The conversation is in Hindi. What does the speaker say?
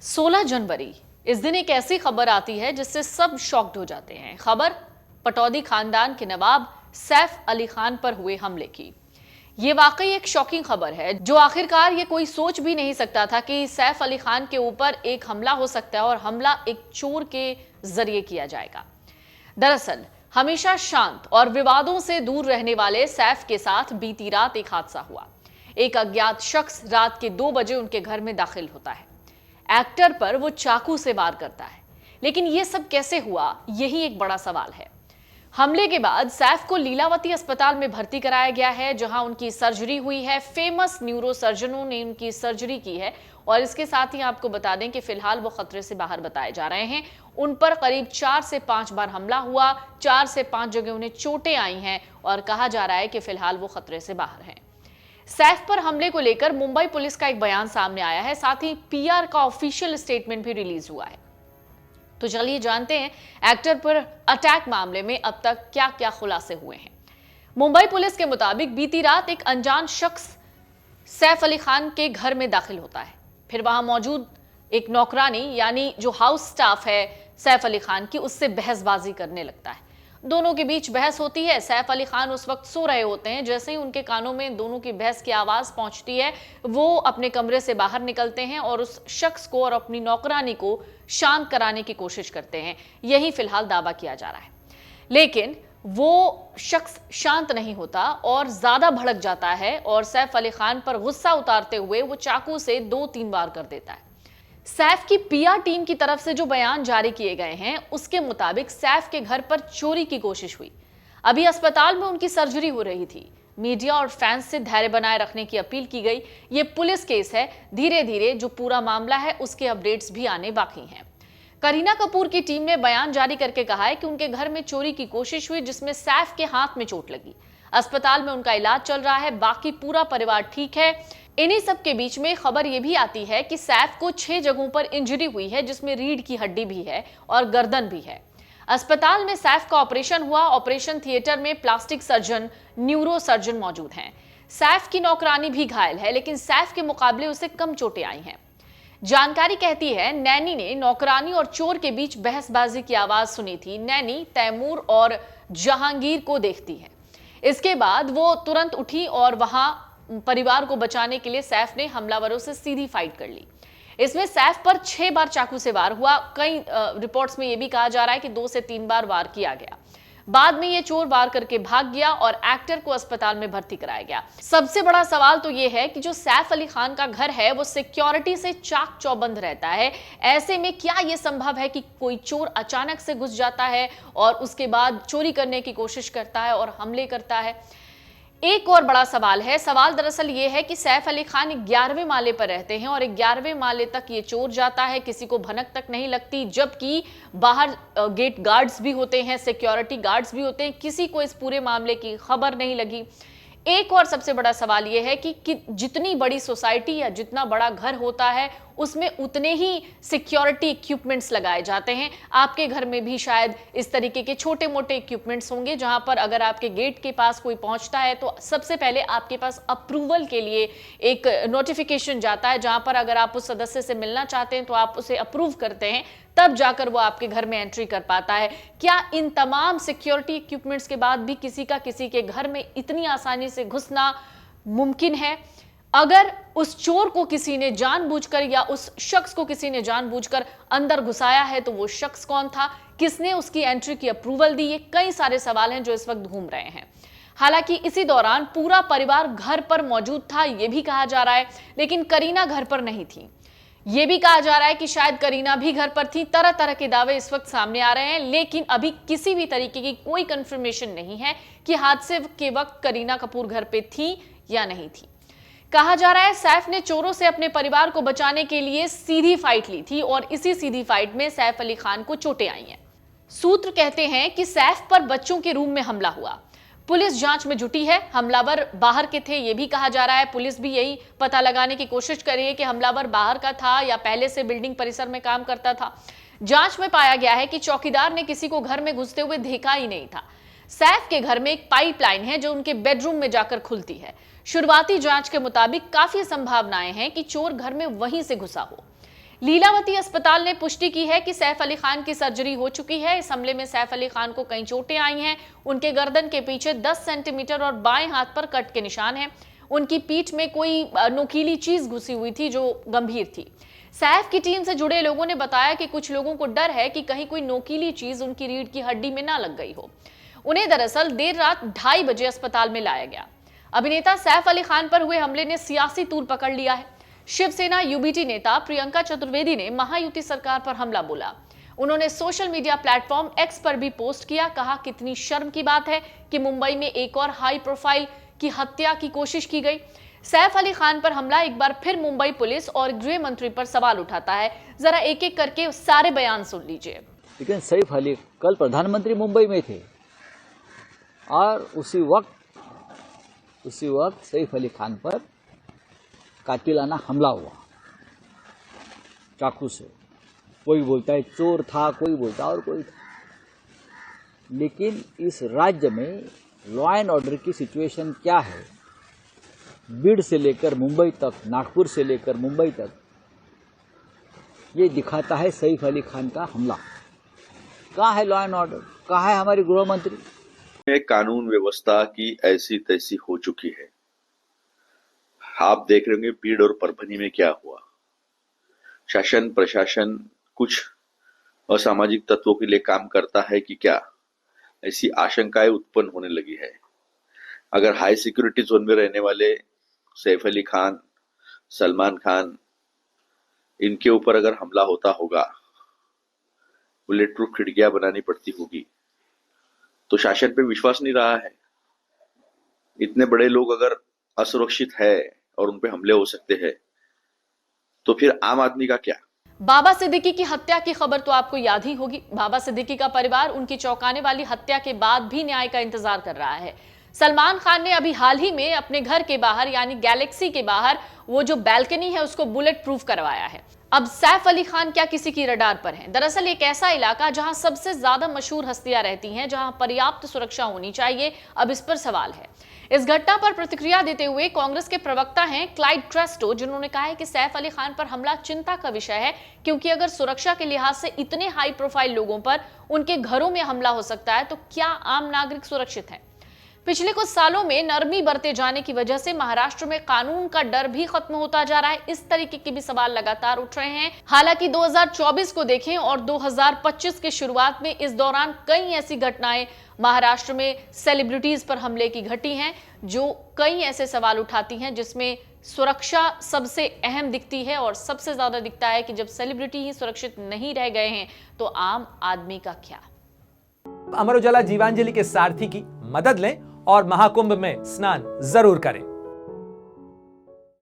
16 जनवरी इस दिन एक ऐसी खबर आती है जिससे सब शॉक्ड हो जाते हैं। खबर पटौदी खानदान के नवाब सैफ अली खान पर हुए हमले की। ये वाकई एक शॉकिंग खबर है जो आखिरकार ये कोई सोच भी नहीं सकता था कि सैफ अली खान के ऊपर एक हमला हो सकता है और हमला एक चोर के जरिए किया जाएगा। दरअसल हमेशा शांत और विवादों से दूर रहने वाले सैफ के साथ बीती रात एक हादसा हुआ। एक अज्ञात शख्स रात के 2 बजे उनके घर में दाखिल होता है। एक्टर पर वो चाकू से वार करता है। लेकिन ये सब कैसे हुआ, यही एक बड़ा सवाल है। हमले के बाद सैफ को लीलावती अस्पताल में भर्ती कराया गया है, जहां उनकी सर्जरी हुई है। फेमस न्यूरो सर्जनों ने उनकी सर्जरी की है और इसके साथ ही आपको बता दें कि फिलहाल वो खतरे से बाहर बताए जा रहे हैं। उन पर करीब 4 से 5 बार हमला हुआ, 4 से 5 जगह उन्हें चोटें आई हैं और कहा जा रहा है कि फिलहाल वो खतरे से बाहर हैं। सैफ पर हमले को लेकर मुंबई पुलिस का एक बयान सामने आया है, साथ ही पीआर का ऑफिशियल स्टेटमेंट भी रिलीज हुआ है। तो चलिए जानते हैं एक्टर पर अटैक मामले में अब तक क्या क्या खुलासे हुए हैं। मुंबई पुलिस के मुताबिक बीती रात एक अनजान शख्स सैफ अली खान के घर में दाखिल होता है। फिर वहां मौजूद एक नौकरानी यानी जो हाउस स्टाफ है सैफ अली खान की, उससे बहसबाजी करने लगता है। दोनों के बीच बहस होती है। सैफ अली खान उस वक्त सो रहे होते हैं। जैसे ही उनके कानों में दोनों की बहस की आवाज पहुंचती है, वो अपने कमरे से बाहर निकलते हैं और उस शख्स को और अपनी नौकरानी को शांत कराने की कोशिश करते हैं। यही फिलहाल दावा किया जा रहा है। लेकिन वो शख्स शांत नहीं होता और ज्यादा भड़क जाता है और सैफ अली खान पर गुस्सा उतारते हुए वो चाकू से 2-3 वार कर देता है। सैफ की पीआर टीम की तरफ से जो बयान जारी किए गए हैं, उसके मुताबिक सैफ के घर पर चोरी की कोशिश हुई। अभी अस्पताल में उनकी सर्जरी हो रही थी। मीडिया और फैंस से धैर्य बनाए रखने की अपील की गई। ये पुलिस केस है, धीरे धीरे जो पूरा मामला है उसके अपडेट्स भी आने बाकी हैं। करीना कपूर की टीम ने बयान जारी करके कहा है कि उनके घर में चोरी की कोशिश हुई, जिसमें सैफ के हाथ में चोट लगी। अस्पताल में उनका इलाज चल रहा है, बाकी पूरा परिवार ठीक है। इन्हीं सब के बीच में खबर यह भी आती है कि सैफ को 6 जगहों पर इंजरी हुई है, जिसमें रीढ़ की हड्डी भी है और गर्दन भी है। अस्पताल में सैफ का ऑपरेशन हुआ। ऑपरेशन थिएटर में प्लास्टिक सर्जन, न्यूरो सर्जन मौजूद हैं। सैफ की नौकरानी भी घायल है, लेकिन सैफ के मुकाबले उसे कम चोटें आई हैं। जानकारी कहती है नैनी ने नौकरानी और चोर के बीच बहसबाजी की आवाज सुनी थी। नैनी तैमूर और जहांगीर को देखती है। इसके बाद वो तुरंत उठी और वहां परिवार को बचाने के लिए सैफ ने हमलावरों से सीधी फाइट कर ली। इसमें सैफ पर 6 बार चाकू से वार हुआ। कई रिपोर्ट्स में यह भी कहा जा रहा है कि 2 से 3 बार वार किया गया। बाद में यह चोर वार करके भाग गया और एक्टर को अस्पताल में भर्ती कराया गया। सबसे बड़ा सवाल तो यह है कि जो सैफ अली खान का घर है वो सिक्योरिटी से चाक चौबंद रहता है। ऐसे में क्या यह संभव है कि कोई चोर अचानक से घुस जाता है और उसके बाद चोरी करने की कोशिश करता है और हमले करता है? एक और बड़ा सवाल है। सवाल दरअसल ये है कि सैफ अली खान 11वें माले पर रहते हैं और 11वें माले तक ये चोर जाता है, किसी को भनक तक नहीं लगती, जबकि बाहर गेट गार्ड्स भी होते हैं, सिक्योरिटी गार्ड्स भी होते हैं। किसी को इस पूरे मामले की खबर नहीं लगी। एक और सबसे बड़ा सवाल यह है कि जितनी बड़ी सोसाइटी या जितना बड़ा घर होता है उसमें उतने ही सिक्योरिटी इक्विपमेंट्स लगाए जाते हैं। आपके घर में भी शायद इस तरीके के छोटे मोटे इक्विपमेंट्स होंगे, जहां पर अगर आपके गेट के पास कोई पहुंचता है तो सबसे पहले आपके पास अप्रूवल के लिए एक नोटिफिकेशन जाता है, जहां पर अगर आप उस सदस्य से मिलना चाहते हैं तो आप उसे अप्रूव करते हैं, तब जाकर वो आपके घर में एंट्री कर पाता है। क्या इन तमाम सिक्योरिटी इक्विपमेंट्स के बाद भी किसी के घर में इतनी आसानी से घुसना मुमकिन है? अगर उस चोर को किसी ने जानबूझकर या उस शख्स को किसी ने जानबूझकर अंदर घुसाया है तो वो शख्स कौन था, किसने उसकी एंट्री की अप्रूवल दी? ये कई सारे सवाल हैं जो इस वक्त घूम रहे हैं। हालांकि इसी दौरान पूरा परिवार घर पर मौजूद था, यह भी कहा जा रहा है, लेकिन करीना घर पर नहीं थी। यह भी कहा जा रहा है कि शायद करीना भी घर पर थी। तरह तरह के दावे इस वक्त सामने आ रहे हैं, लेकिन अभी किसी भी तरीके की कोई कंफर्मेशन नहीं है कि हादसे के वक्त करीना कपूर घर पे थी या नहीं थी। कहा जा रहा है सैफ ने चोरों से अपने परिवार को बचाने के लिए सीधी फाइट ली थी और इसी सीधी फाइट में सैफ अली खान को चोटें आई हैं। सूत्र कहते हैं कि सैफ पर बच्चों के रूम में हमला हुआ। पुलिस जांच में जुटी है। हमलावर बाहर के थे, यह भी कहा जा रहा है। पुलिस भी यही पता लगाने की कोशिश कर रही है कि हमलावर बाहर का था या पहले से बिल्डिंग परिसर में काम करता था। जांच में पाया गया है कि चौकीदार ने किसी को घर में घुसते हुए देखा ही नहीं था। सैफ के घर में एक पाइपलाइन है जो उनके बेडरूम में जाकर खुलती है। शुरुआती जांच के मुताबिक काफी संभावनाएं हैं कि चोर घर में वहीं से घुसा हो। लीलावती अस्पताल ने पुष्टि की है कि सैफ अली खान की सर्जरी हो चुकी है। इस हमले में सैफ अली खान को कई चोटें आई हैं। उनके गर्दन के पीछे 10 सेंटीमीटर और बाएं हाथ पर कट के निशान हैं। उनकी पीठ में कोई नुकीली चीज घुसी हुई थी जो गंभीर थी। सैफ की टीम से जुड़े लोगों ने बताया कि कुछ लोगों को डर है कि कहीं कोई नुकीली चीज उनकी रीढ़ की हड्डी में ना लग गई हो। उन्हें दरअसल देर रात 2:30 बजे अस्पताल में लाया गया। अभिनेता सैफ अली खान पर हुए हमले ने सियासी तूल पकड़ लिया है। शिवसेना यूबीटी नेता प्रियंका चतुर्वेदी ने महायुति सरकार पर हमला बोला। उन्होंने सोशल मीडिया प्लेटफॉर्म एक्स पर भी पोस्ट किया। कहा, कितनी शर्म की बात है कि मुंबई में एक और हाई प्रोफाइल की हत्या की कोशिश की गई। सैफ अली खान पर हमला एक बार फिर मुंबई पुलिस और गृह मंत्री पर सवाल उठाता है। जरा एक एक करके सारे बयान सुन लीजिए। लेकिन सैफ अली कल प्रधानमंत्री मुंबई में थे और उसी वक्त सैफ अली खान पर कातिलाना हमला हुआ चाकू से। कोई बोलता है चोर था, कोई बोलता है और कोई था। लेकिन इस राज्य में लॉ एंड ऑर्डर की सिचुएशन क्या है, बीड़ से लेकर मुंबई तक, नागपुर से लेकर मुंबई तक, ये दिखाता है सैफ अली खान का हमला। कहाँ है लॉ एंड ऑर्डर, कहाँ है हमारी गृह मंत्री? कानून व्यवस्था की ऐसी तैसी हो चुकी है। आप देख रहे होंगे पीड़ और परभनी में क्या हुआ। शासन प्रशासन कुछ असामाजिक तत्वों के लिए काम करता है कि क्या, ऐसी आशंकाएं उत्पन्न होने लगी है। अगर हाई सिक्योरिटी जोन में रहने वाले सैफ अली खान, सलमान खान, इनके ऊपर अगर हमला होता होगा, बुलेट प्रूफ खिड़कियां बनानी पड़ती होगी, तो शासन पे विश्वास नहीं रहा है। इतने बड़े लोग अगर असुरक्षित है और उन पे हमले हो सकते हैं, तो फिर आम आदमी का क्या? बाबा सिद्दीकी की हत्या की खबर तो आपको याद ही होगी। बाबा सिद्दीकी का परिवार उनकी चौंकाने वाली हत्या के बाद भी न्याय का इंतजार कर रहा है। सलमान खान ने अभी हाल ही में अपने घर के बाहर यानी गैलेक्सी के बाहर वो जो बैल्कनी है उसको बुलेट प्रूफ करवाया है। अब सैफ अली खान क्या किसी की रडार पर हैं? दरअसल एक ऐसा इलाका जहां सबसे ज्यादा मशहूर हस्तियां रहती हैं, जहां पर्याप्त सुरक्षा होनी चाहिए, अब इस पर सवाल है। इस घटना पर प्रतिक्रिया देते हुए कांग्रेस के प्रवक्ता हैं क्लाइड ट्रस्टो, जिन्होंने कहा है कि सैफ अली खान पर हमला चिंता का विषय है, क्योंकि अगर सुरक्षा के लिहाज से इतने हाई प्रोफाइल लोगों पर उनके घरों में हमला हो सकता है तो क्या आम नागरिक सुरक्षित है? पिछले कुछ सालों में नरमी बरते जाने की वजह से महाराष्ट्र में कानून का डर भी खत्म होता जा रहा है। इस तरीके के भी सवाल लगातार उठ रहे हैं। हालांकि 2024 को देखें और 2025 की शुरुआत में इस दौरान कई ऐसी घटनाएं महाराष्ट्र में सेलिब्रिटीज पर हमले की घटी हैं, जो कई ऐसे सवाल उठाती हैं, जिसमें सुरक्षा सबसे अहम दिखती है और सबसे ज्यादा दिखता है कि जब सेलिब्रिटी ही सुरक्षित नहीं रह गए हैं तो आम आदमी का क्या। अमर उजाला जीवांजलि के सारथी की मदद लें और महाकुंभ में स्नान जरूर करें।